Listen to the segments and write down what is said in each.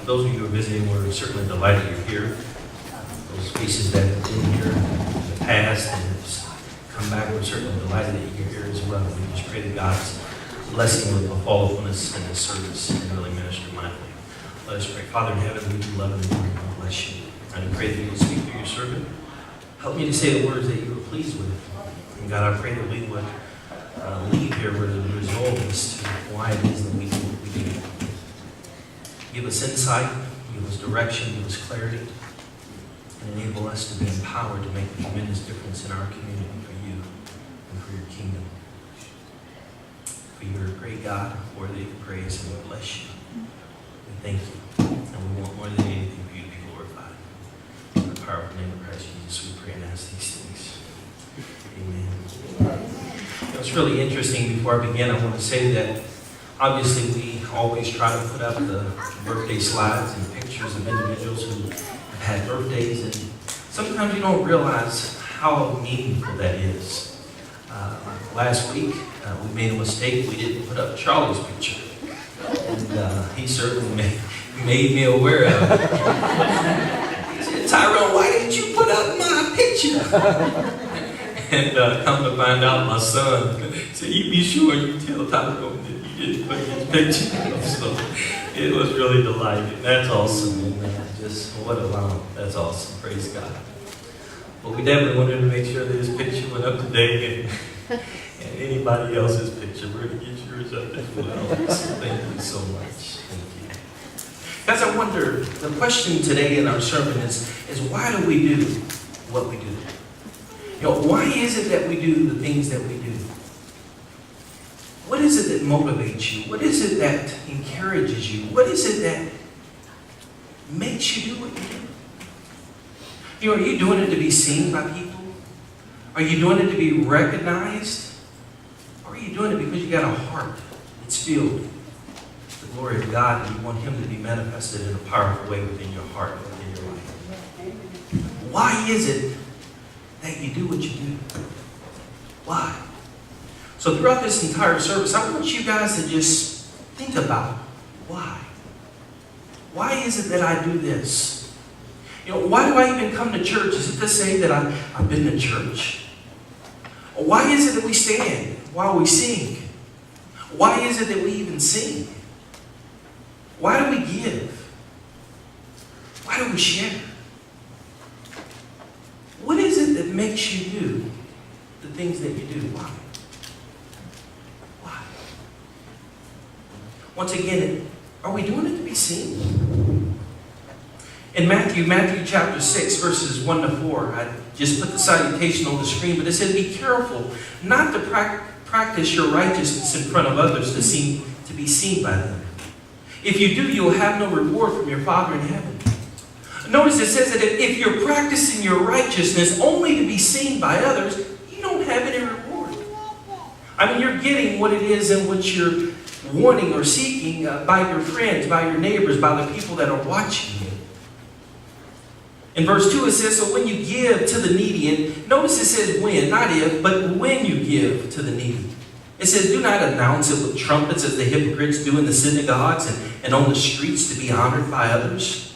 Those of you who are visiting, we're certainly delighted you're here. Those faces that have been here in the past and have come back, we're certainly delighted that you're here as well. We just pray that God's blessing will fall upon us in this service and really minister mightily. Let us pray. Father in heaven, we do love and adore you. God bless you. And I pray that you will speak through your servant. Help me to say the words that you were pleased with. And God, I pray that we would leave here with a resolve as to why it is that we do what we do. Give us insight, give us direction, give us clarity, and enable us to be empowered to make a tremendous difference in our community for you and for your kingdom. For you're a great God, worthy of praise, and we bless you. We thank you, and we want more than anything for you to be glorified. In the powerful name of Christ Jesus, we pray and ask these things. Amen. It's really interesting. Before I begin, I want to say that obviously we always try to put up the birthday slides and pictures of individuals who have had birthdays, and sometimes you don't realize how meaningful that is. Last week, we made a mistake. We didn't put up Charlie's picture, and he certainly made me aware of it. He said, "Tyrone, why didn't you put up my picture?" And come to find out, my son said, "You be sure you tell Tyrone that you didn't put his picture up." So it was really delightful. That's awesome. Amen. Just what a wow. That's awesome. Praise God. But we definitely wanted to make sure that his picture went up today, and anybody else's picture. We're going to get yours up as well. So thank you so much. Thank you. Guys, I wonder, the question today in our sermon is why do we do what we do? You know, why is it that we do the things that we do? What is it that motivates you? What is it that encourages you? What is it that makes you do what you do? You know, are you doing it to be seen by people? Are you doing it to be recognized? Or are you doing it because you got a heart that's filled with the glory of God and you want Him to be manifested in a powerful way within your heart and within your life? Why is it that you do what you do? Why? So throughout this entire service, I want you guys to just think about why. Why is it that I do this? You know, why do I even come to church? Is it to say that I've been to church? Or why is it that we stand while we sing? Why is it that we even sing? Why do we give? Why do we share? What is it that makes you do the things that you do? Why? Why? Once again, are we doing it to be seen? In Matthew chapter 6, verses 1 to 4, I just put the salutation on the screen, but it said, "Be careful not to practice your righteousness in front of others to be seen by them. If you do, you will have no reward from your Father in heaven." Notice it says that if you're practicing your righteousness only to be seen by others, you don't have any reward. I mean, you're getting what it is and what you're wanting or seeking by your friends, by your neighbors, by the people that are watching you. In verse 2 it says, "So when you give to the needy," and notice it says when, not if, but when you give to the needy. It says, "Do not announce it with trumpets as the hypocrites do in the synagogues and on the streets to be honored by others.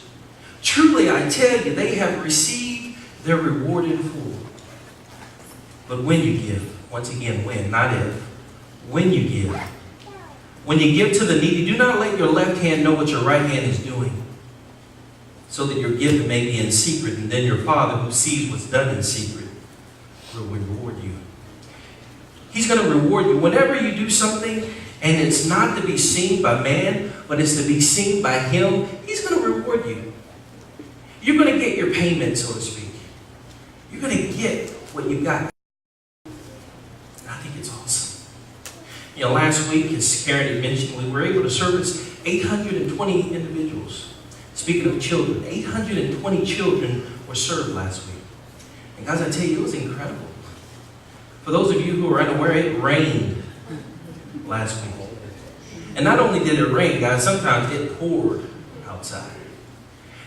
Truly, I tell you, they have received their reward in full. But when you give," once again, when, not if, when you give to the needy, "do not let your left hand know what your right hand is doing, so that your giving may be in secret, and then your Father who sees what's done in secret will reward you." He's going to reward you whenever you do something, and it's not to be seen by man, but it's to be seen by Him. He's going to reward you. You're going to get your payment, so to speak. You're going to get what you got. And I think it's awesome. You know, last week, as Karen had mentioned, we were able to service 820 individuals. Speaking of children, 820 children were served last week. And guys, I tell you, it was incredible. For those of you who are unaware, it rained last week. And not only did it rain, guys, sometimes it poured outside.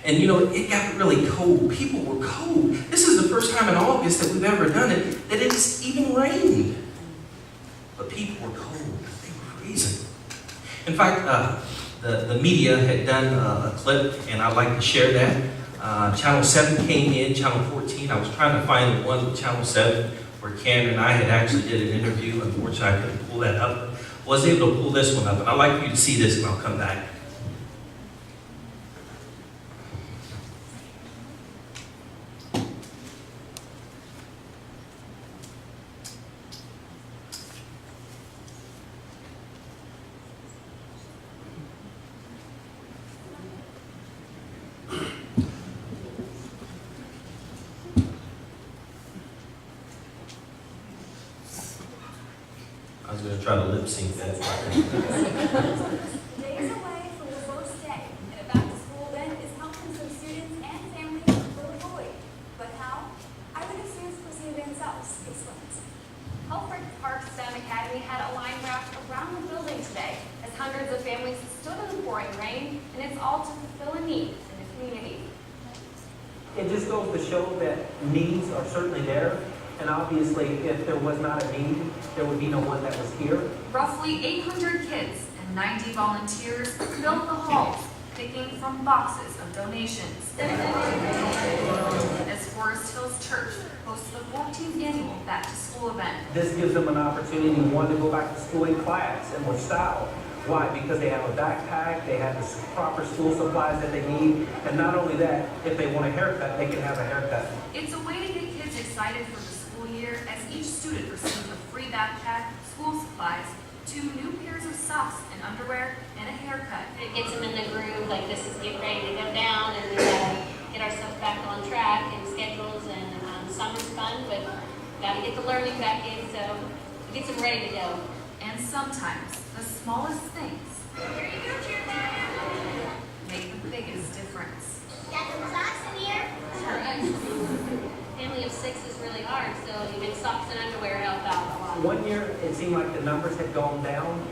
And you know, it got really cold. People were cold. This is the first time in August that we've ever done it that it's even rained. But people were cold. They were freezing. In fact, the media had done a clip, and I'd like to share that. Channel 7 came in, Channel 14. I was trying to find the one with Channel 7 where Ken and I had actually did an interview. Unfortunately, I couldn't pull that up. I was able to pull this one up, and I'd like for you to see this, and I'll come back. I was going to try to lip sync that. Days away from the first day, and a back-to-school event is helping some students and families fill a void. But how? Eyewitness News' Christina Van Zelst explains. Helfrich Park STEM Academy had a line wrapped around the building today as hundreds of families stood in the pouring rain, and it's all to fulfill a need in the community. It just goes to show that needs are certainly there. And obviously, if there was not a need, there would be no one that was here. Roughly 800 kids and 90 volunteers filled the halls, picking from boxes of donations. As Forest Hills Church hosts the 14th annual Back to School event. This gives them an opportunity, one, to go back to school in class and with style. Why? Because they have a backpack, they have the proper school supplies that they need, and not only that, if they want a haircut, they can have a haircut. It's a way to get kids excited for the school year as each student receives a free backpack, school supplies, 2 new pairs of socks and underwear, and a haircut. It gets them in the groove, like this is get ready to go down and get ourselves back on track and schedules, and summer's fun, but gotta get the learning back in, so it gets them ready to go. And sometimes the smallest things Here you go, cheerleader. make the biggest difference. Got some socks in here? Family of 6 is really hard, so even socks and underwear help out a lot. One year, it seemed like the numbers had gone down,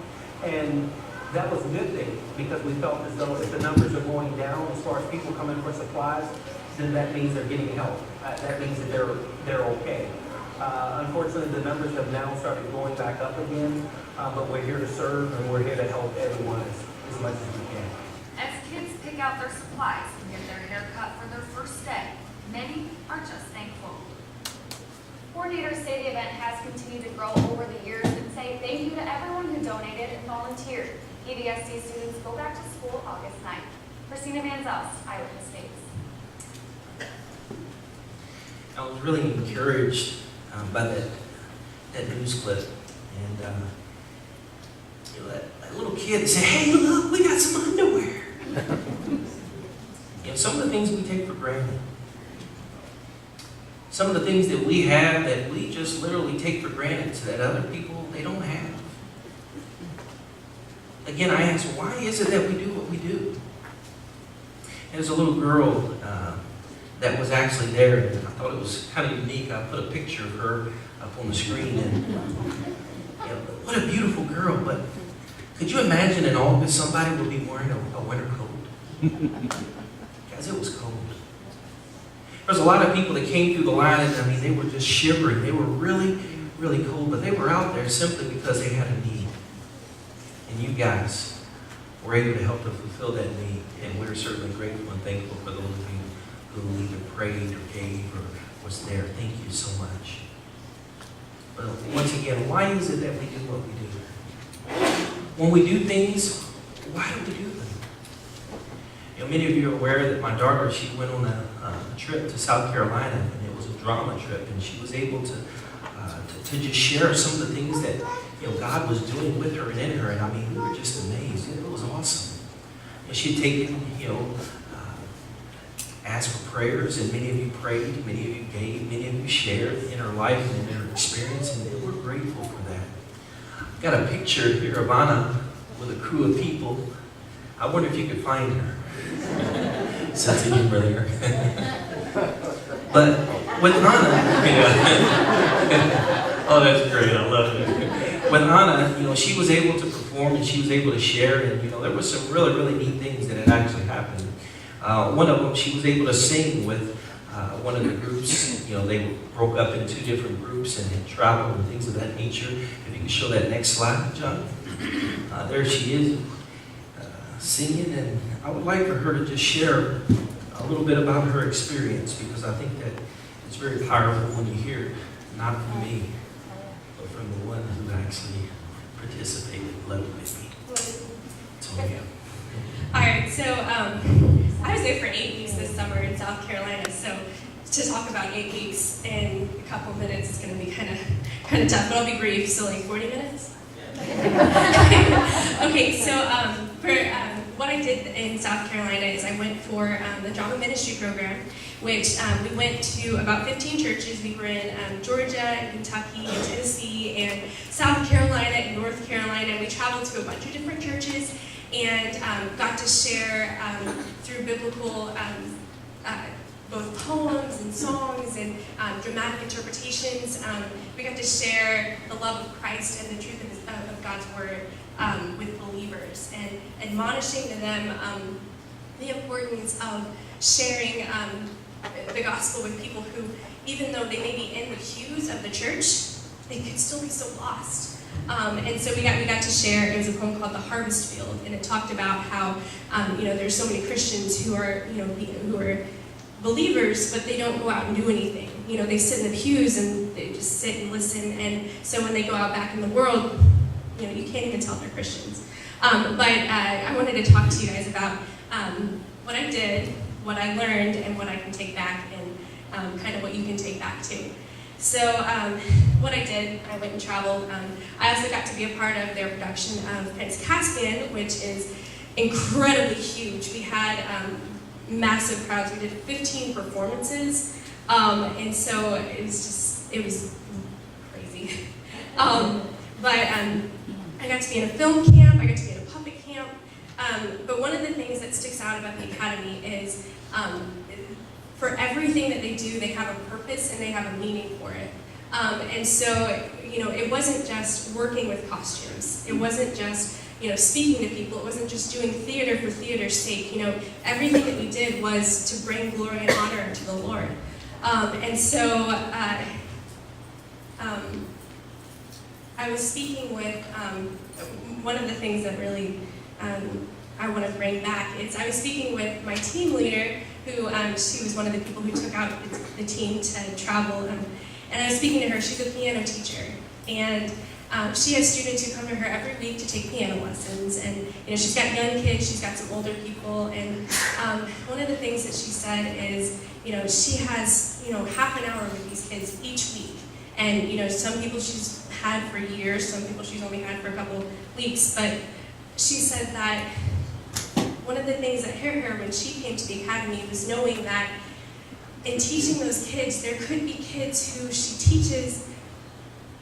and that was a good thing, because we felt as though if the numbers are going down as far as people coming for supplies, then that means they're getting help. That means that they're okay. Unfortunately, the numbers have now started going back up again, but we're here to serve and we're here to help everyone as much as we can. As kids pick out their supplies and get their hair cut for their first day, many are just thankful. Coordinators say the event has continued to grow over the years and say thank you to everyone who donated and volunteered. EVSC students go back to school August 9th. Christina Van Zelst, Eyewitness News. I was really encouraged by that news clip, and that little kid said, "Hey, look, we got some underwear." Some of the things we take for granted, some of the things that we have that we just literally take for granted, so that other people they don't have. Again, I ask, why is it that we do what we do? There's a little girl that was actually there, and I thought it was kind of unique. I put a picture of her up on the screen, and what a beautiful girl. But could you imagine in August somebody would be wearing a winter coat? Guys, it was cold. There's a lot of people that came through the line, and I mean, they were just shivering. They were really, really cold, but they were out there simply because they had a need. And you guys were able to help to fulfill that need, and we're certainly grateful and thankful for those of you who either prayed or gave or was there. Thank you so much. But once again, why is it that we do what we do? When we do things, why do we do them? Many of you are aware that my daughter, she went on a trip to South Carolina, and it was a drama trip, and she was able to just share some of the things that God was doing with her and in her, and I mean, we were just amazed. It was awesome. And she had taken, asked for prayers, and many of you prayed, many of you gave, many of you shared in her life and in her experience, and we're grateful for that. I've got a picture here of Anna with a crew of people. I wonder if you could find her. Since you didn't really But with Anna, oh, that's great, I love it. With Anna, she was able to perform and she was able to share, and there were some really, really neat things that had actually happened. One of them, she was able to sing with one of the groups. They broke up in 2 different groups and had traveled and things of that nature. If you can show that next slide, John. There she is. singing, and I would like for her to just share a little bit about her experience, because I think that it's very powerful when you hear it, not from me, but from the one who actually participated, led with me. So, yeah. All right, so I was there for 8 weeks this summer in South Carolina. So to talk about 8 weeks in a couple minutes is going to be kind of tough, but I'll be brief. So like 40 minutes. Okay, so for what I did in South Carolina is I went for the drama ministry program, which we went to about 15 churches. We were in Georgia and Kentucky and Tennessee and South Carolina and North Carolina. We traveled to a bunch of different churches and got to share through biblical both poems and songs and dramatic interpretations. We got to share the love of Christ and the truth of God's word with believers, and admonishing to them the importance of sharing the gospel with people who, even though they may be in the pews of the church, they could still be so lost. And so we got to share. It was a poem called "The Harvest Field," and it talked about how there's so many Christians who are who are believers, but they don't go out and do anything. They sit in the pews and they just sit and listen. And so when they go out back in the world, you can't even tell they're Christians. But I wanted to talk to you guys about what I did, what I learned, and what I can take back, and kind of what you can take back too. So what I did, I went and traveled. I also got to be a part of their production of Prince Caspian, which is incredibly huge. We had massive crowds. We did 15 performances, and so it was crazy. But I got to be in a film camp. I got to be in a puppet camp. But one of the things that sticks out about the Academy is for everything that they do, they have a purpose and they have a meaning for it. And so, it wasn't just working with costumes. It wasn't just, speaking to people. It wasn't just doing theater for theater's sake. Everything that we did was to bring glory and honor to the Lord. And so, I was speaking with, one of the things that really I want to bring back is I was speaking with my team leader, who she was one of the people who took out the team to travel, and I was speaking to her. She's a piano teacher, and she has students who come to her every week to take piano lessons, and she's got young kids, she's got some older people, and one of the things that she said is, she has half an hour with these kids each week, and some people she's had for years, some people she's only had for a couple weeks, but she said that one of the things that hit her when she came to the Academy was knowing that in teaching those kids, there could be kids who she teaches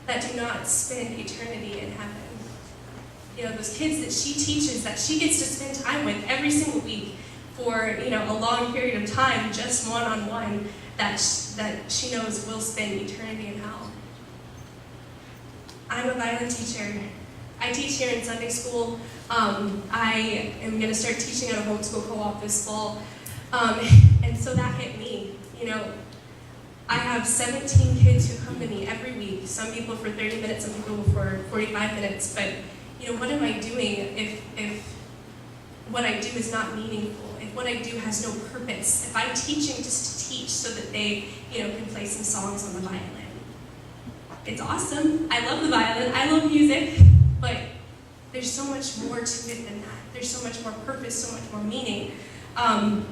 that do not spend eternity in heaven. Those kids that she teaches, that she gets to spend time with every single week for a long period of time, just one-on-one, that she knows will spend eternity in hell. I'm a violin teacher. I teach here in Sunday school. I am going to start teaching at a homeschool co-op this fall. And so that hit me. I have 17 kids who come to me every week. Some people for 30 minutes, some people for 45 minutes. But, what am I doing if what I do is not meaningful? If what I do has no purpose? If I'm teaching just to teach so that they, can play some songs on the violin? It's awesome. I love the violin. I love music. But there's so much more to it than that. There's so much more purpose, so much more meaning. And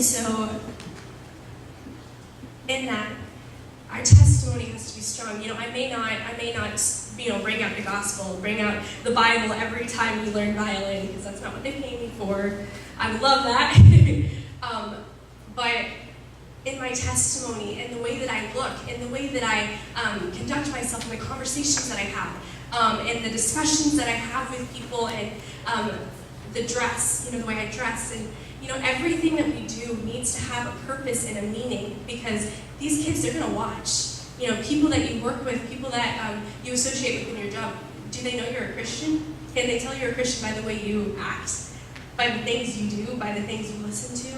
so, in that, our testimony has to be strong. I may not, bring out the gospel, bring out the Bible every time we learn violin, because that's not what they pay me for. I would love that. But in my testimony, in the way that I look, in the way that I conduct myself, in the conversations that I have, in the discussions that I have with people, and the dress, the way I dress, and everything that we do needs to have a purpose and a meaning, because these kids, they're going to watch. People that you work with, people that you associate with in your job, do they know you're a Christian? Can they tell you're a Christian by the way you act, by the things you do, by the things you listen to,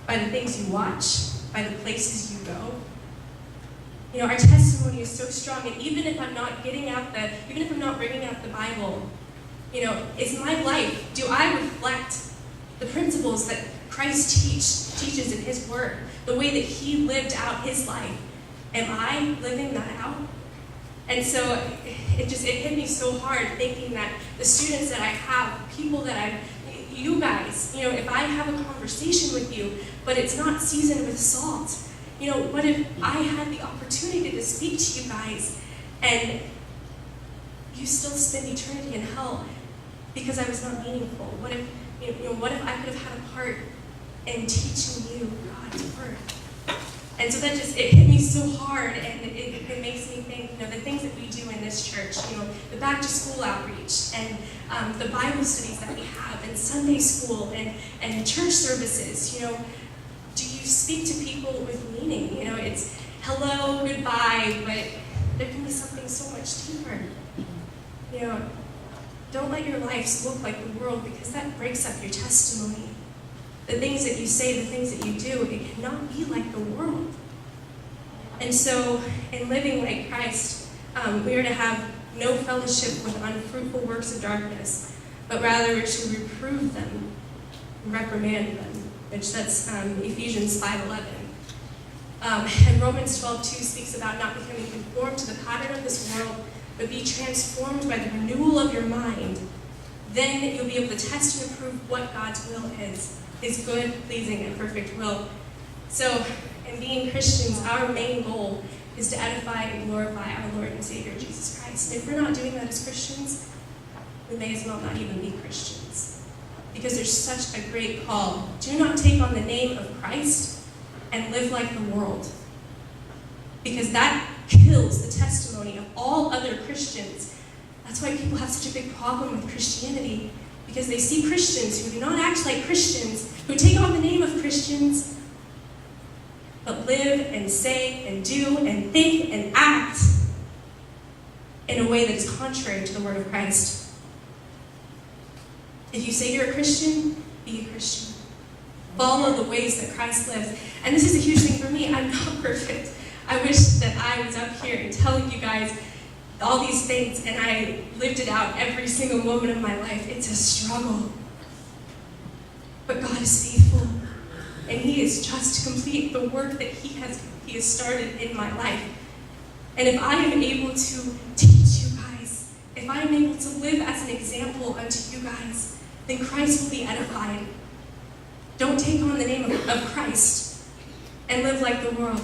by the things you watch, by the places you go? Our testimony is so strong, and even if I'm not bringing out the Bible, Is my life, do I reflect the principles that Christ teaches in his word, the way that he lived out his life? Am I living that out? And so it hit me so hard thinking that the students that I have, people that you guys, if I have a conversation with you, but it's not seasoned with salt, what if I had the opportunity to speak to you guys and you still spend eternity in hell because I was not meaningful? What if I could have had a part in teaching you God's word? And so it hit me so hard, and it makes me think, the things that we do in this church, the back to school outreach, and the Bible studies that we have, and Sunday school, and church services, do you speak to people with meaning? It's hello, goodbye, but there can be something so much deeper. Don't let your lives look like the world, because that breaks up your testimony. The things that you say, the things that you do, it cannot be like the world. And so, in living like Christ, we are to have no fellowship with unfruitful works of darkness, but rather we're to reprove them, reprimand them, which that's Ephesians 5:11. And Romans 12:2 speaks about not becoming conformed to the pattern of this world, but be transformed by the renewal of your mind. Then you'll be able to test and approve what God's will is, his good, pleasing, and perfect will. So, in being Christians, our main goal is to edify and glorify our Lord and Savior, Jesus Christ. And if we're not doing that as Christians, we may as well not even be Christians. Because there's such a great call. Do not take on the name of Christ and live like the world. Because that kills the testimony of all other Christians. That's why people have such a big problem with Christianity. Because they see Christians who do not act like Christians, who take on the name of Christians, but live and say and do and think and act in a way that is contrary to the word of Christ. If you say you're a Christian, be a Christian. Follow the ways that Christ lives. And this is a huge thing for me. I'm not perfect. I wish that I was up here and telling you guys all these things and I lived it out every single moment of my life. It's a struggle. But God is faithful. And he is just to complete the work that he has started in my life. And if I am able to teach you guys, if I am able to live as an example unto you guys, then Christ will be edified. Don't take on the name of Christ and live like the world.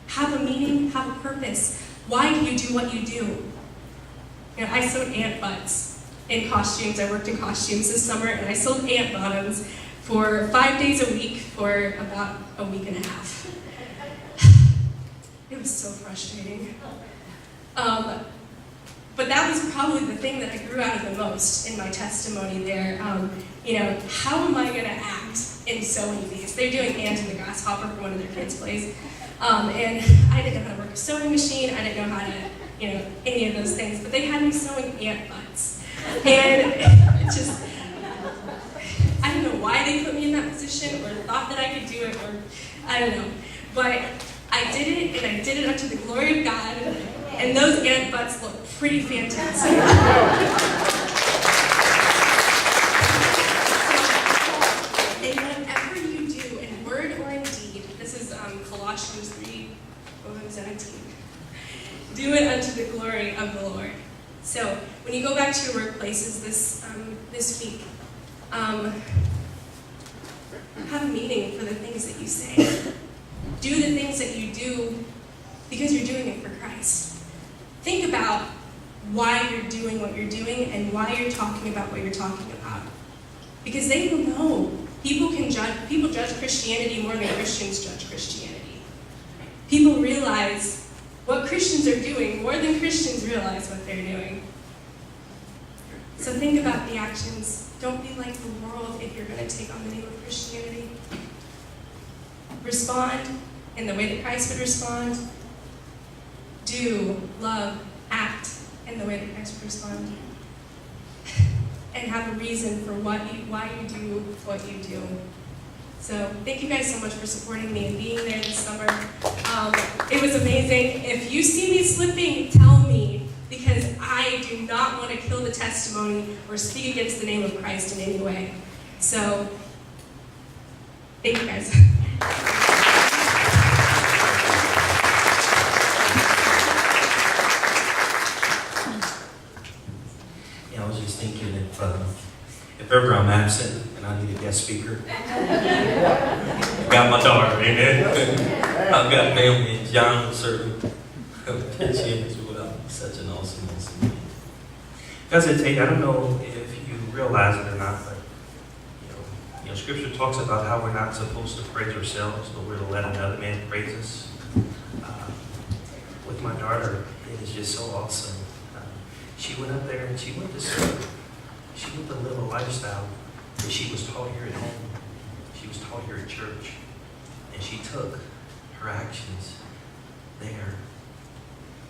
Have a meaning, have a purpose. Why do you do what you do? I sewed ant butts in costumes. I worked in costumes this summer, and I sold ant bottoms for 5 days a week for about a week and a half. It was so frustrating. But that was probably the thing that I grew out of the most in my testimony there. How am I going to act in sewing these? They're doing Ant and the Grasshopper for one of their kids' plays. And I didn't know how to work a sewing machine. I didn't know how to, any of those things. But they had me sewing ant butts. And it just, I don't know why they put me in that position or thought that I could do it, or I don't know. But I did it, and I did it unto the glory of God. And those ant butts look pretty fantastic. And whatever you do, in word or in deed, this is Colossians 3:17. Do it unto the glory of the Lord. So when you go back to your workplaces this week, have a meaning for the things that you say. Do the things that you do because you're doing it for Christ. Think about why you're doing what you're doing and why you're talking about what you're talking about. Because they will know. People judge Christianity more than Christians judge Christianity. People realize what Christians are doing more than Christians realize what they're doing. So think about the actions. Don't be like the world if you're going to take on the name of Christianity. Respond in the way that Christ would respond. Do, love, act in the way that Christ would respond. And have a reason for why you do what you do. So thank you guys so much for supporting me and being there this summer. It was amazing. If you see me slipping, tell me. because I do not want to kill the testimony or speak against the name of Christ in any way. So, thank you guys. I was just thinking if ever I'm absent and I need a guest speaker, I got my daughter, amen. I've got family, and John will serve she as well. Such an awesome man. Guys, I tell you, I don't know if you realize it or not, but you know, Scripture talks about how we're not supposed to praise ourselves, but we're to let another man praise us. With my daughter, it is just so awesome. She went up there and she went to serve. She went to live a lifestyle that she was taught here at home. She was taught here at church. And she took her actions there.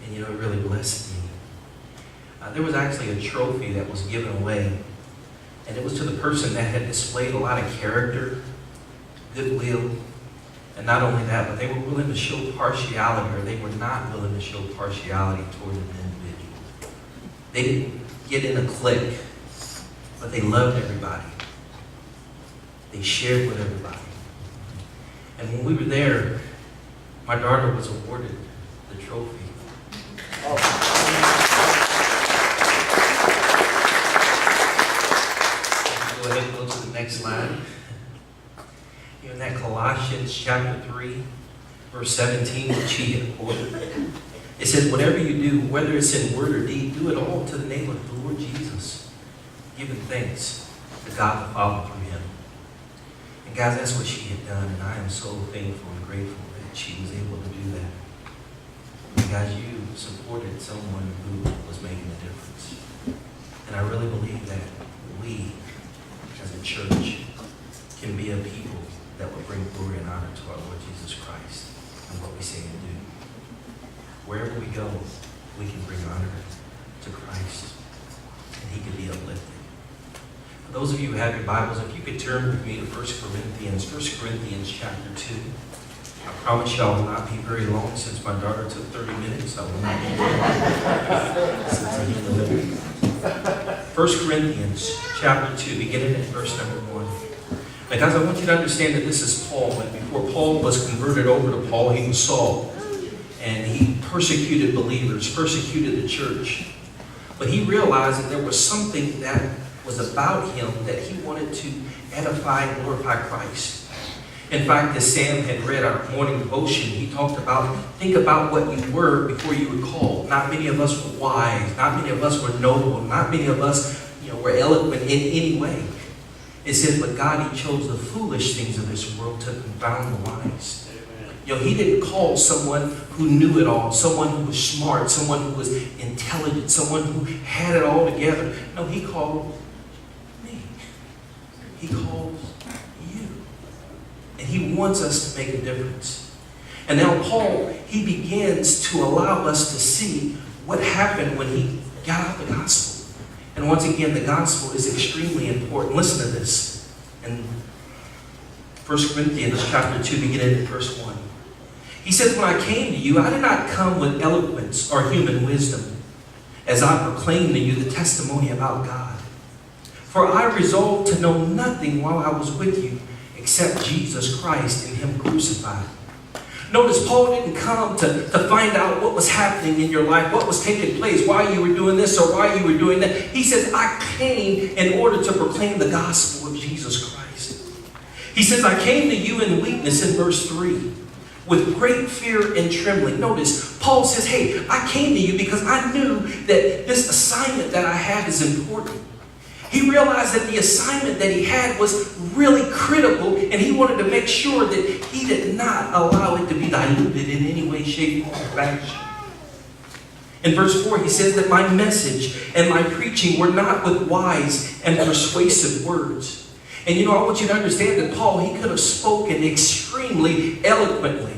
And it really blessed me. There was actually a trophy that was given away. And it was to the person that had displayed a lot of character, goodwill. And not only that, but they were willing to show partiality, or they were not willing to show partiality toward an individual. They didn't get in a clique, but they loved everybody. They shared with everybody. And when we were there, my daughter was awarded the trophy. Go ahead and go to the next slide. In that Colossians chapter 3, verse 17, which he had quoted, it says, whatever you do, whether it's in word or deed, do it all to the name of the Lord Jesus, giving thanks to God the Father through him. And guys, that's what she had done, and I am so thankful and grateful that she was able to do that. And guys, you supported someone who was making a difference. And I really believe that we, as a church, can be a people that will bring glory and honor to our Lord Jesus Christ and what we say and do. Wherever we go, we can bring honor to Christ, and he can be uplifted. For those of you who have your Bibles, if you could turn with me to 1 Corinthians chapter 2. I promise you I will not be very long, since my daughter took 30 minutes. I will not be very long. 1 Corinthians chapter 2, beginning at verse number 1. Now guys, I want you to understand that this is Paul. And before Paul was converted over to Paul, he was Saul. And he persecuted believers, persecuted the church. But he realized that there was something that was about him that he wanted to edify and glorify Christ. In fact, as Sam had read our morning devotion, he talked about, think about what you were before you were called. Not many of us were wise. Not many of us were noble. Not many of us were eloquent in any way. It says, but God, he chose the foolish things of this world to confound the wise. He didn't call someone who knew it all, someone who was smart, someone who was intelligent, someone who had it all together. No, he called me. He calls you. And he wants us to make a difference. And now Paul, he begins to allow us to see what happened when he got out the gospel. And once again, the gospel is extremely important. Listen to this. In 1 Corinthians chapter 2, beginning at verse 1. He says, when I came to you, I did not come with eloquence or human wisdom, as I proclaimed to you the testimony about God. For I resolved to know nothing while I was with you, except Jesus Christ and him crucified. Notice Paul didn't come to find out what was happening in your life, what was taking place, why you were doing this or why you were doing that. He says, I came in order to proclaim the gospel of Jesus Christ. He says, I came to you in weakness in verse 3. With great fear and trembling. Notice, Paul says, hey, I came to you because I knew that this assignment that I have is important. He realized that the assignment that he had was really critical, and he wanted to make sure that he did not allow it to be diluted in any way, shape, or fashion. In verse 4, he says that my message and my preaching were not with wise and persuasive words. And I want you to understand that Paul, he could have spoken extremely eloquently.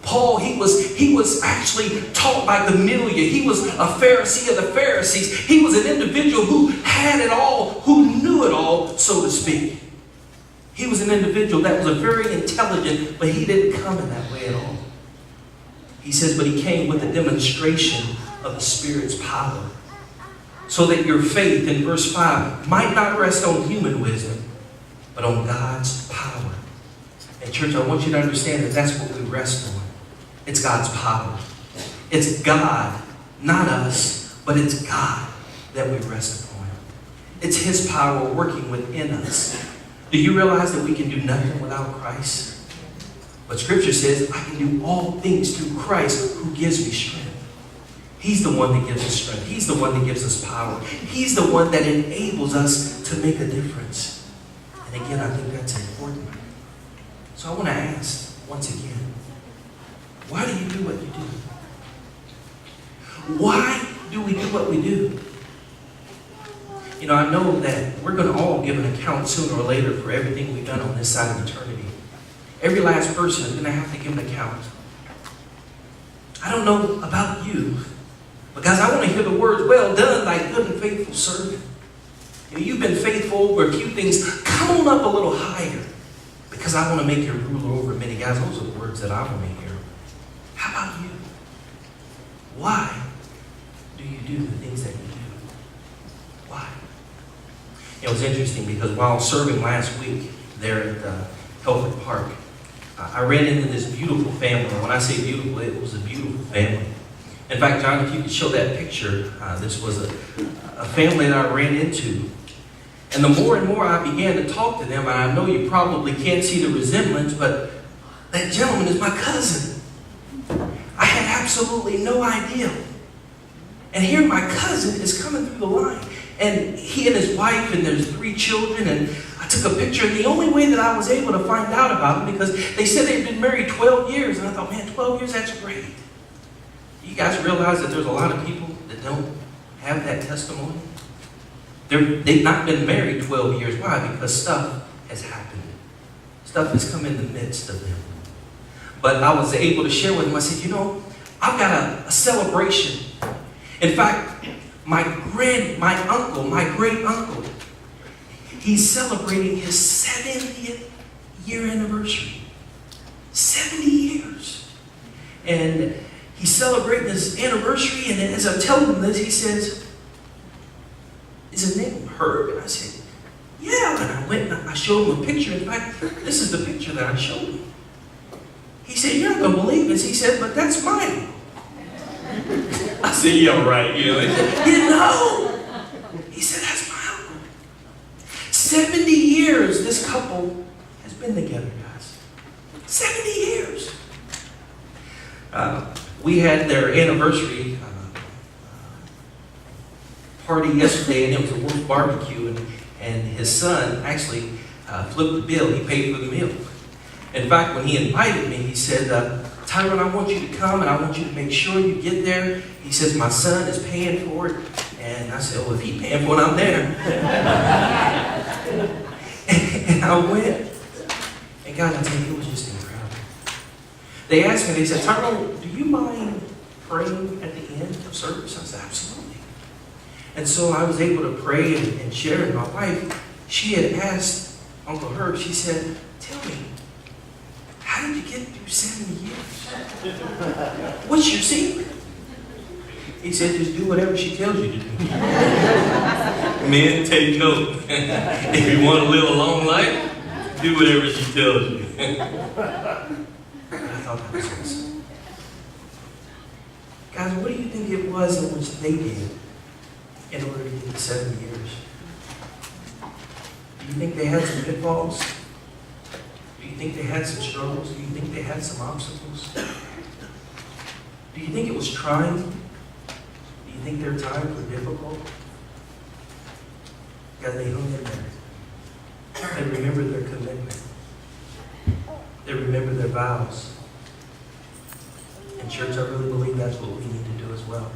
Paul, he was actually taught by Gamaliel. He was a Pharisee of the Pharisees. He was an individual who had it all, who knew it all, so to speak. He was an individual that was very intelligent, but he didn't come in that way at all. He says, but he came with a demonstration of the Spirit's power, so that your faith, in verse 5, might not rest on human wisdom, but on God's power. And church, I want you to understand that that's what we rest on. It's God's power. It's God, not us, but it's God that we rest upon. It's His power working within us. Do you realize that we can do nothing without Christ? But Scripture says, I can do all things through Christ who gives me strength. He's the one that gives us strength. He's the one that gives us power. He's the one that enables us to make a difference. And again, I think that's important. So I want to ask once again, why do you do what you do? Why do we do what we do? You know, I know that we're going to all give an account sooner or later for everything we've done on this side of eternity. Every last person is going to have to give an account. I don't know about you, but guys, I want to hear the words, well done, thy good and faithful servant. You know, you've been faithful over a few things. Come on up a little higher, because I want to make you ruler over many. Guys, those are the words that I want to hear. How about you? Why do you do the things that you do? Why? It was interesting because while serving last week there at Helford Park, I ran into this beautiful family. When I say beautiful, it was a beautiful family. In fact, John, if you could show that picture, this was a family that I ran into. And the more and more I began to talk to them, and I know you probably can't see the resemblance, but that gentleman is my cousin. I had absolutely no idea. And here my cousin is coming through the line. And he and his wife, and there's 3 children, and I took a picture, and the only way that I was able to find out about them, because they said they'd been married 12 years, and I thought, man, 12 years, that's great. You guys realize that there's a lot of people that don't have that testimony? They've not been married 12 years. Why? Because stuff has happened. Stuff has come in the midst of them. But I was able to share with them, I said, you know, I've got a celebration. In fact, my great uncle, he's celebrating his 70th year anniversary. 70 years. And he's celebrating his anniversary, and as I tell him this, he says, is his name Herb? And I said, yeah. And I went and I showed him a picture. In fact, this is the picture that I showed him. He said, you're not going to believe this. He said, but that's mine. I said, yeah, right. You know, he said, you know. He said, that's my uncle. 70 years this couple has been together, guys. 70 years. We had their anniversary party yesterday, and it was a Wolf barbecue, and his son actually flipped the bill. He paid for the meal. In fact, when he invited me, he said, Tyrone, I want you to come, and I want you to make sure you get there. He says, my son is paying for it. And I said, well, if he's paying for it, I'm there. And I went, and God, I tell you, it was just incredible. They asked me, they said, Tyrone, do you mind praying at the end of service? I said, absolutely. And so I was able to pray and share. And my wife, she had asked Uncle Herb, she said, tell me, how did you get through 70 years? What's your secret? He said, just do whatever she tells you to do. Men, take note. If you want to live a long life, do whatever she tells you. I thought that was awesome. Guys, what do you think it was in which they did in order to get to 70 years? Do you think they had some pitfalls? Do you think they had some struggles? Do you think they had some obstacles? Do you think it was trying? Do you think their times were difficult? Guys, they hung in there. They remembered their commitment. They remembered their vows. And church, I really believe that's what we need to do as well.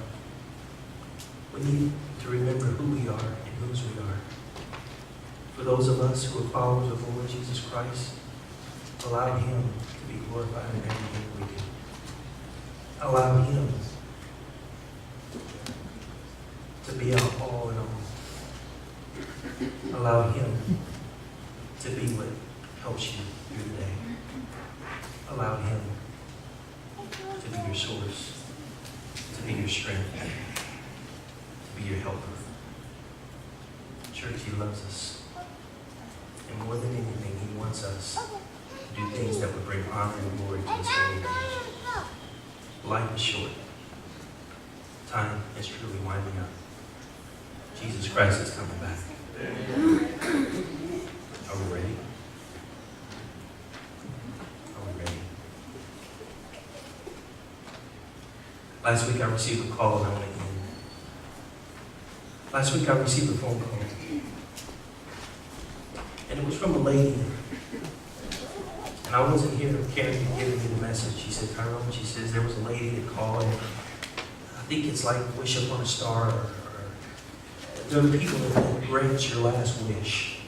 We need to remember who we are and whose we are. For those of us who are followers of the Lord Jesus Christ, allow Him to be glorified in everything we do. Allow Him to be our all in all. Allow Him to be what helps you through the day. Allow Him to be your source, to to be your strength, to be your helper. Church, He loves us. And more than anything, He wants us to do things that would bring honor and glory to His holy name. Life is short. Time is truly winding up. Jesus Christ is coming back. Are we ready? Are we ready? Last week I received a call and I want to end. Last week I received a phone call. And it was from a lady. And I wasn't here. Karen giving me the message. She said, Tyrone, she says, there was a lady that called. And I think it's like wish upon a star. Or there are people that grant your last wish.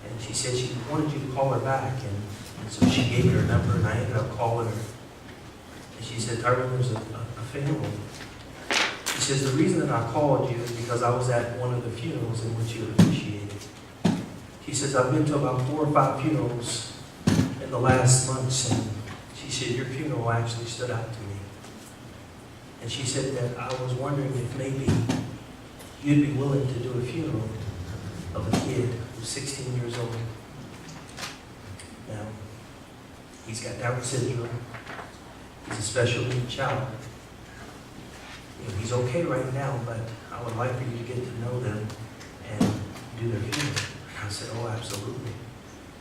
And she said she wanted you to call her back. And so she gave me her number and I ended up calling her. And she said, Tyrone, there's a family. She says, the reason that I called you is because I was at one of the funerals in which you officiated. She says, I've been to about 4 or 5 funerals in the last months, and she said, your funeral actually stood out to me. And she said that I was wondering if maybe you'd be willing to do a funeral of a kid who's 16 years old. Now, he's got Down syndrome. He's a special needs child. You know, he's okay right now, but I would like for you to get to know them and do their funeral. I said, oh, absolutely.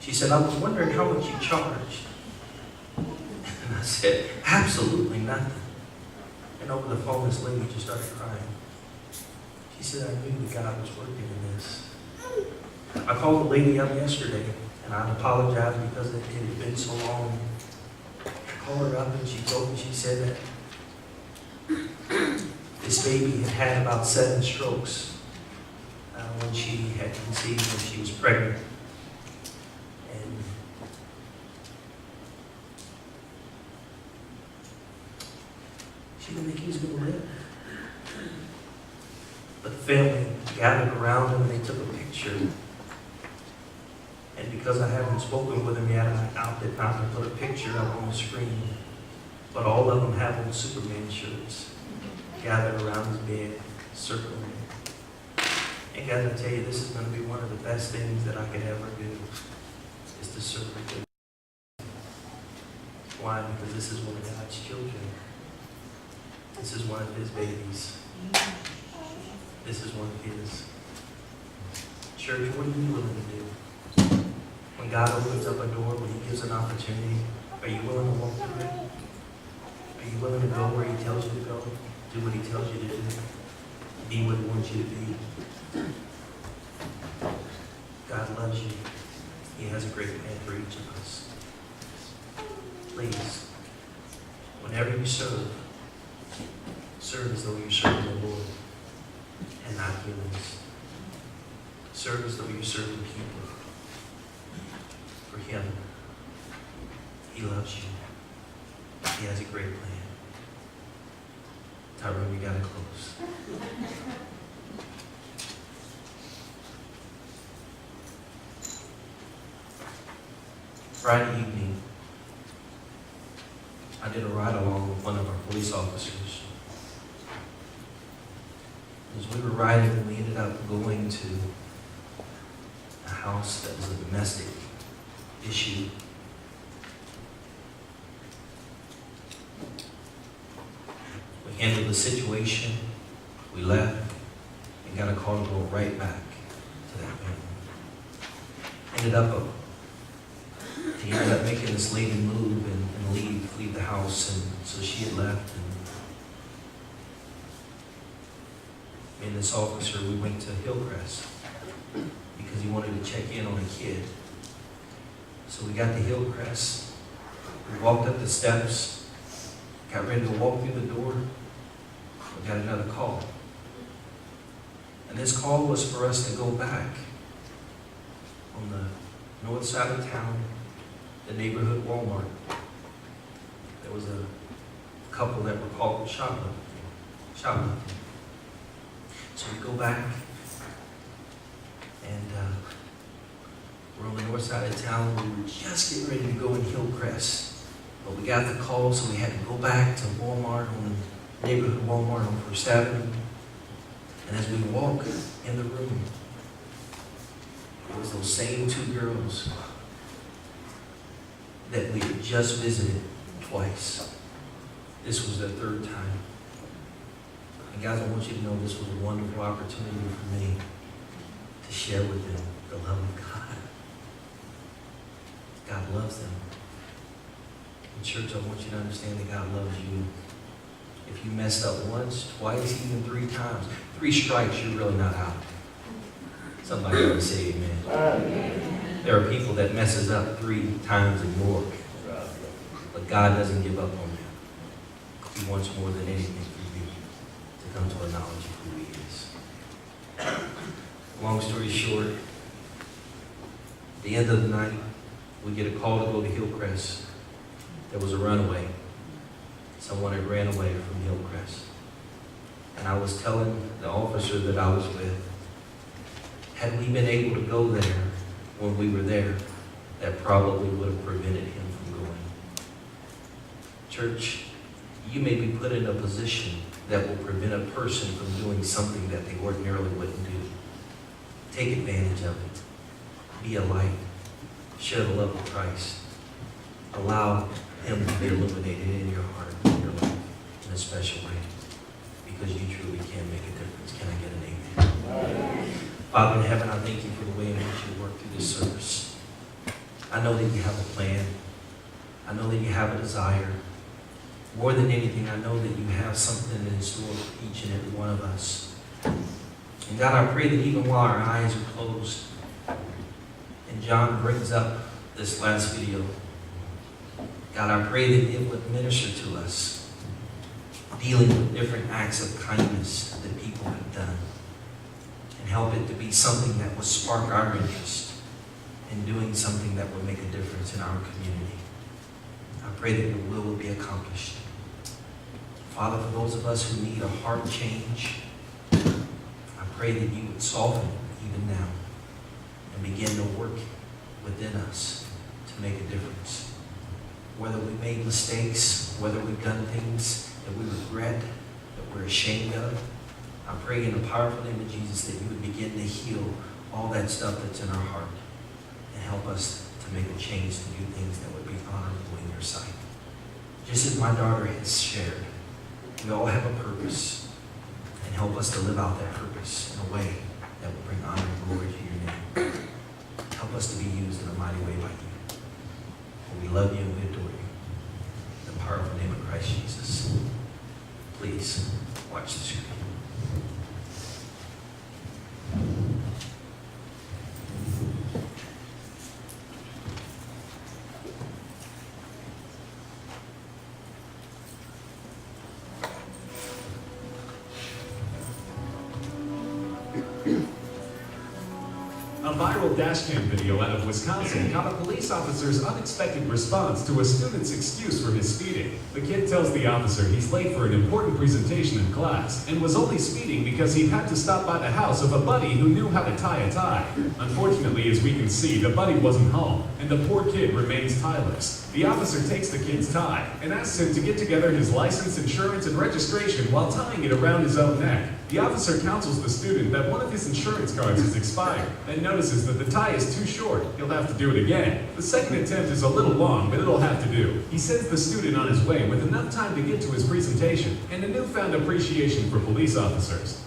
She said, I was wondering how much you charged. And I said, absolutely nothing. And over the phone, this lady just started crying. She said, I knew that God was working in this. I called the lady up yesterday, and I apologized because it had been so long. I called her up, and she told me, she said that this baby had about 7 strokes when she had conceived, when she was pregnant. And she didn't think he was going to live. But the family gathered around him and they took a picture. And because I haven't spoken with him yet, I opted not to put a picture up on the screen. But all of them have on Superman shirts, gathered around his bed, circling him. And guys, I tell you, this is going to be one of the best things that I could ever do, is to serve him. Why? Because this is one of God's children. This is one of His babies. This is one of His. Church, what are you willing to do? When God opens up a door, when He gives an opportunity, are you willing to walk through it? Are you willing to go where He tells you to go? Do what He tells you to do? Be what He wants you to be? God loves you. He has a great plan for each of us. Please, whenever you serve as though you're serving the Lord and not humans. Serve as though you're serving people. For Him, He loves you. He has a great plan. Tyrone, we gotta close. Friday evening, I did a ride along with one of our police officers. As we were riding, we ended up going to a house that was a domestic issue. We handled the situation, we left, and got a call to go right back to that family. He ended up making this lady move and leave the house, and so she had left. And me and this officer, we went to Hillcrest because he wanted to check in on a kid. So we got to Hillcrest, we walked up the steps, got ready to walk through the door, we got another call. And this call was for us to go back on the north side of town, the neighborhood Walmart. There was a couple that were called shoplifting. So we go back, and we're on the north side of town. We were just getting ready to go in Hillcrest, but we got the call, so we had to go back to Walmart on neighborhood Walmart on First Avenue. And as we walk in the room, it was those same two girls that we had just visited twice. This was their third time. And guys, I want you to know this was a wonderful opportunity for me to share with them the love of God. God loves them. In church, I want you to understand that God loves you. If you messed up once, twice, even 3 times, 3 strikes, you're really not out. Somebody ought to say amen. There are people that messes up 3 times and more. But God doesn't give up on you. He wants more than anything for you to come to a knowledge of who He is. Long story short, at the end of the night, we get a call to go to Hillcrest. There was a runaway. Someone had ran away from Hillcrest. And I was telling the officer that I was with, had we been able to go there when we were there, that probably would have prevented him from going. Church, you may be put in a position that will prevent a person from doing something that they ordinarily wouldn't do. Take advantage of it. Be a light. Share the love of Christ. Allow Him to be illuminated in your heart, in your life, in a special way. Because you truly can make a difference. Can I get an amen? Father in heaven, I thank you for the way in which you work through this service. I know that you have a plan. I know that you have a desire. More than anything, I know that you have something in store for each and every one of us. And God, I pray that even while our eyes are closed, and John brings up this last video, God, I pray that it would minister to us, dealing with different acts of kindness that people have done, and help it to be something that will spark our interest in doing something that will make a difference in our community. I pray that your will be accomplished. Father, for those of us who need a heart change, I pray that you would soften it even now and begin to work within us to make a difference. Whether we made mistakes, whether we've done things that we regret, that we're ashamed of, I pray in the powerful name of Jesus that you would begin to heal all that stuff that's in our heart and help us to make a change to do things that would be honorable in your sight. Just as my daughter has shared, we all have a purpose, and help us to live out that purpose in a way that will bring honor and glory to your name. Help us to be used in a mighty way by you. For we love you and we adore you. In the powerful name of Christ Jesus. Please watch the screen. A viral dashcam video out of Wisconsin caught a police officer's unexpected response to a student's excuse for his speeding. The kid tells the officer he's late for an important presentation in class and was only speeding because he had to stop by the house of a buddy who knew how to tie a tie. Unfortunately, as we can see, the buddy wasn't home, and the poor kid remains tieless. The officer takes the kid's tie and asks him to get together his license, insurance, and registration while tying it around his own neck. The officer counsels the student that one of his insurance cards is expired and notices that the tie is too short. He'll have to do it again. The second attempt is a little long, but it'll have to do. He sends the student on his way with enough time to get to his presentation and a newfound appreciation for police officers.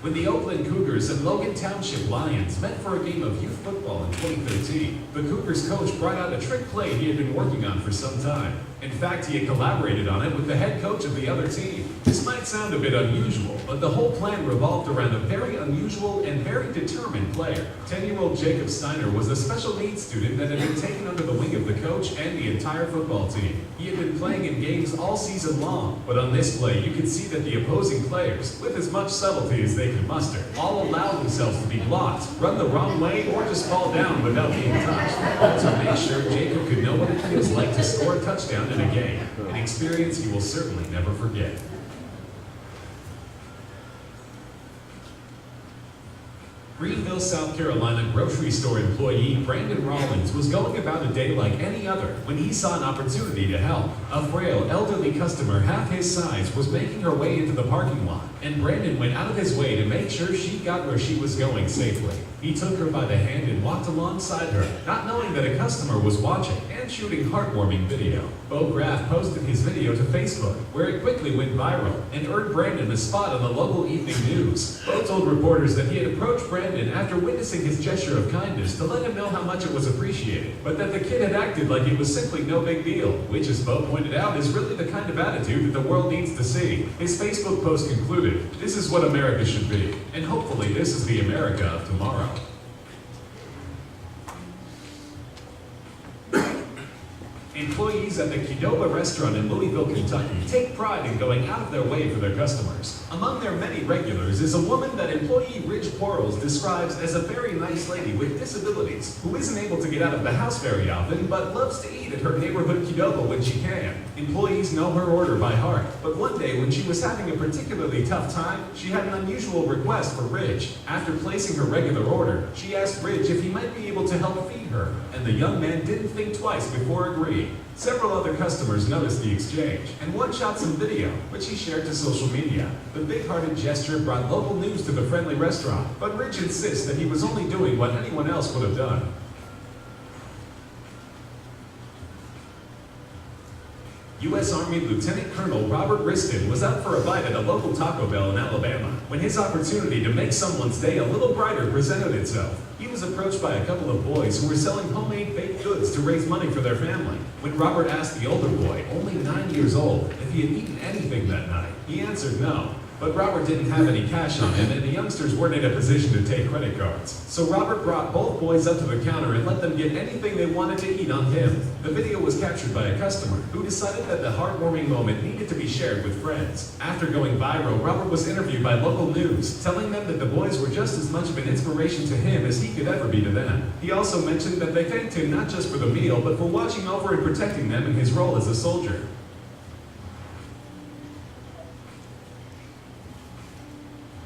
When the Oakland Cougars and Logan Township Lions met for a game of youth football in 2013, the Cougars coach brought out a trick play he had been working on for some time. In fact, he had collaborated on it with the head coach of the other team. This might sound a bit unusual, but the whole plan revolved around a very unusual and very determined player. 10-year-old Jacob Steiner was a special needs student that had been taken under the wing of the coach and the entire football team. He had been playing in games all season long, but on this play, you could see that the opposing players, with as much subtlety as they could muster, all allowed themselves to be blocked, run the wrong way, or just fall down without being touched, all to make sure Jacob could know what it feels like to score a touchdown in a game, an experience he will certainly never forget. Greenville, South Carolina grocery store employee Brandon Rawlings was going about a day like any other when he saw an opportunity to help. A frail, elderly customer half his size was making her way into the parking lot, and Brandon went out of his way to make sure she got where she was going safely. He took her by the hand and walked alongside her, not knowing that a customer was watching and shooting heartwarming video. Bo Graff posted his video to Facebook, where it quickly went viral and earned Brandon a spot on the local evening news. Bo told reporters that he had approached Brandon after witnessing his gesture of kindness to let him know how much it was appreciated, but that the kid had acted like it was simply no big deal, which, as Bo pointed out, is really the kind of attitude that the world needs to see. His Facebook post concluded, "This is what America should be, and hopefully this is the America of tomorrow." Employees at the Qdoba restaurant in Louisville, Kentucky take pride in going out of their way for their customers. Among their many regulars is a woman that employee Ridge Quarles describes as a very nice lady with disabilities who isn't able to get out of the house very often but loves to eat at her neighborhood Qdoba when she can. Employees know her order by heart, but one day when she was having a particularly tough time, she had an unusual request for Ridge. After placing her regular order, she asked Ridge if he might be able to help feed her, and the young man didn't think twice before agreeing. Several other customers noticed the exchange, and one shot some video, which he shared to social media. The big-hearted gesture brought local news to the friendly restaurant, but Ridge insists that he was only doing what anyone else would have done. U.S. Army Lieutenant Colonel Robert Riston was out for a bite at a local Taco Bell in Alabama when his opportunity to make someone's day a little brighter presented itself. He was approached by a couple of boys who were selling homemade baked goods to raise money for their family. When Robert asked the older boy, only 9 years old, if he had eaten anything that night, he answered no. But Robert didn't have any cash on him, and the youngsters weren't in a position to take credit cards. So Robert brought both boys up to the counter and let them get anything they wanted to eat on him. The video was captured by a customer who decided that the heartwarming moment needed to be shared with friends. After going viral, Robert was interviewed by local news, telling them that the boys were just as much of an inspiration to him as he could ever be to them. He also mentioned that they thanked him not just for the meal, but for watching over and protecting them in his role as a soldier.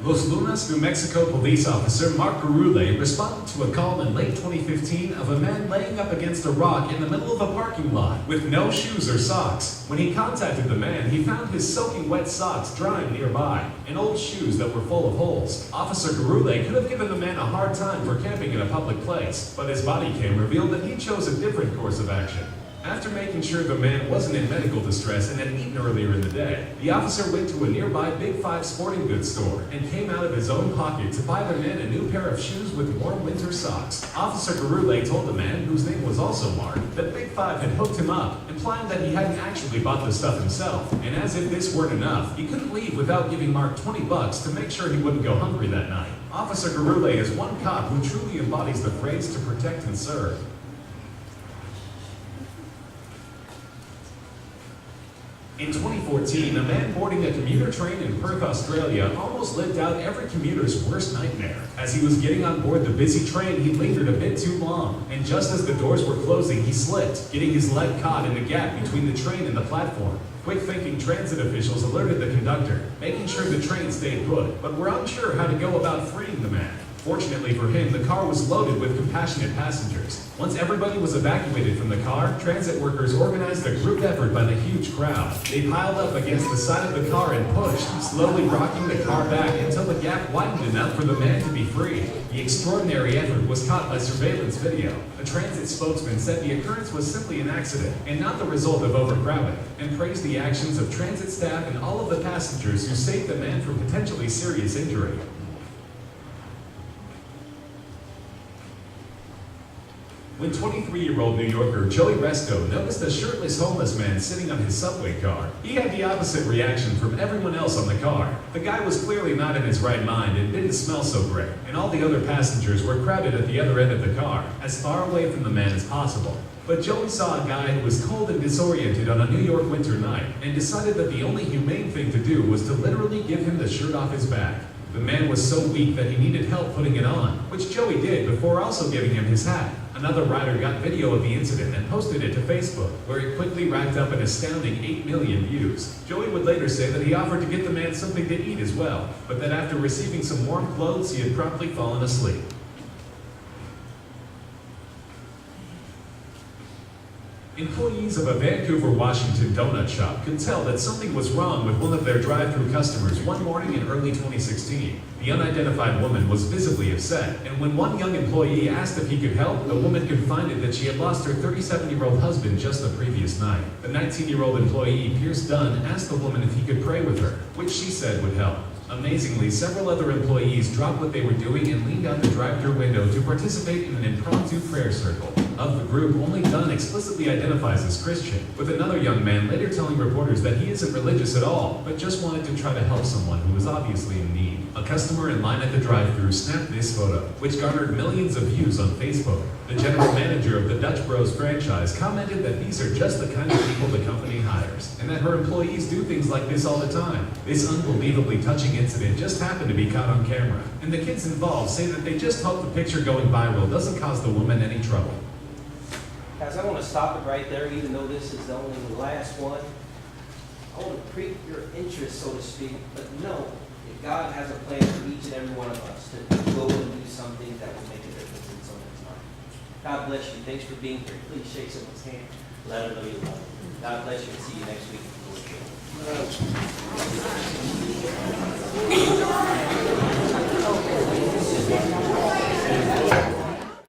Los Lunas, New Mexico police officer Mark Garule responded to a call in late 2015 of a man laying up against a rock in the middle of a parking lot with no shoes or socks. When he contacted the man, he found his soaking wet socks drying nearby and old shoes that were full of holes. Officer Garule could have given the man a hard time for camping in a public place, but his body cam revealed that he chose a different course of action. After making sure the man wasn't in medical distress and had eaten earlier in the day, the officer went to a nearby Big 5 sporting goods store and came out of his own pocket to buy the man a new pair of shoes with warm winter socks. Officer Garule told the man, whose name was also Mark, that Big 5 had hooked him up, implying that he hadn't actually bought the stuff himself. And as if this weren't enough, he couldn't leave without giving Mark $20 to make sure he wouldn't go hungry that night. Officer Garule is one cop who truly embodies the phrase to protect and serve. In 2014, a man boarding a commuter train in Perth, Australia almost lived out every commuter's worst nightmare. As he was getting on board the busy train, he lingered a bit too long, and just as the doors were closing, he slipped, getting his leg caught in the gap between the train and the platform. Quick-thinking transit officials alerted the conductor, making sure the train stayed put, but were unsure how to go about freeing the man. Fortunately for him, the car was loaded with compassionate passengers. Once everybody was evacuated from the car, transit workers organized a group effort by the huge crowd. They piled up against the side of the car and pushed, slowly rocking the car back until the gap widened enough for the man to be free. The extraordinary effort was caught by surveillance video. A transit spokesman said the occurrence was simply an accident and not the result of overcrowding, and praised the actions of transit staff and all of the passengers who saved the man from potentially serious injury. When 23-year-old New Yorker Joey Resto noticed a shirtless homeless man sitting on his subway car, he had the opposite reaction from everyone else on the car. The guy was clearly not in his right mind and didn't smell so great, and all the other passengers were crowded at the other end of the car, as far away from the man as possible. But Joey saw a guy who was cold and disoriented on a New York winter night, and decided that the only humane thing to do was to literally give him the shirt off his back. The man was so weak that he needed help putting it on, which Joey did before also giving him his hat. Another rider got video of the incident and posted it to Facebook, where it quickly racked up an astounding 8 million views. Joey would later say that he offered to get the man something to eat as well, but that after receiving some warm clothes, he had promptly fallen asleep. Employees of a Vancouver, Washington donut shop could tell that something was wrong with one of their drive-thru customers one morning in early 2016. The unidentified woman was visibly upset, and when one young employee asked if he could help, the woman confided that she had lost her 37-year-old husband just the previous night. The 19-year-old employee, Pierce Dunn, asked the woman if he could pray with her, which she said would help. Amazingly, several other employees dropped what they were doing and leaned out the drive-thru window to participate in an impromptu prayer circle. Of the group, only Dunn explicitly identifies as Christian, with another young man later telling reporters that he isn't religious at all, but just wanted to try to help someone who was obviously in need. A customer in line at the drive-thru snapped this photo, which garnered millions of views on Facebook. The general manager of the Dutch Bros franchise commented that these are just the kind of people the company hires, and that her employees do things like this all the time. This unbelievably touching incident just happened to be caught on camera, and the kids involved say that they just hope the picture going viral doesn't cause the woman any trouble. Guys, I want to stop it right there, even though this is only the last one. I want to pique your interest, so to speak, but know that God has a plan for each and every one of us to go and do something that will make a difference in someone's life. God bless you. Thanks for being here. Please shake someone's hand. Let them know you love them. God bless you and see you next week. Lord willing.